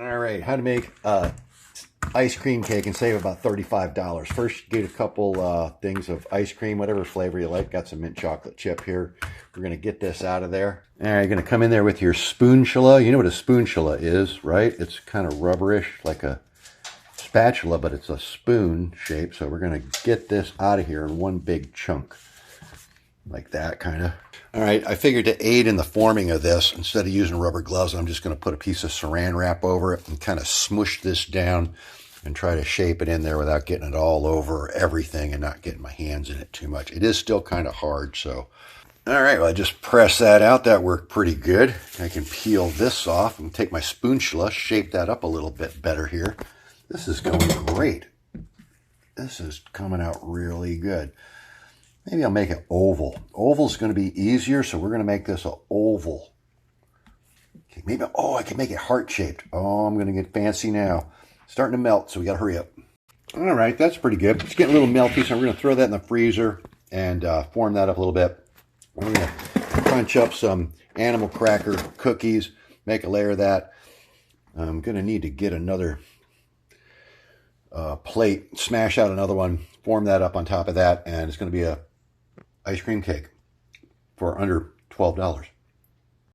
All right, how to make ice cream cake and save about $35. First, get a couple things of ice cream, whatever flavor you like. Got some mint chocolate chip here. We're going to get this out of there. All right, you're going to come in there with your spatula. You know what a spatula is, right? It's kind of rubberish, like a spatula, but it's a spoon shape. So we're going to get this out of here in one big chunk, like that, kind of. All right, I figured to aid in the forming of this, instead of using rubber gloves, I'm just going to put a piece of saran wrap over it and kind of smush this down and try to shape it in there without getting it all over everything and not getting my hands in it too much. It is still kind of hard, so. All right, well, I just press that out. That worked pretty good. I can peel this off and take my spatula, shape that up a little bit better here. This is going great. This is coming out really good. Maybe I'll make it oval. Oval's going to be easier, so we're going to make this an oval. Okay, maybe, I can make it heart-shaped. Oh, I'm going to get fancy now. Starting to melt, so we got to hurry up. All right, that's pretty good. It's getting a little melty, so we're going to throw that in the freezer and form that up a little bit. We're going to crunch up some animal cracker cookies, make a layer of that. I'm going to need to get another plate, smash out another one, form that up on top of that, and it's going to be a ice cream cake for under $12.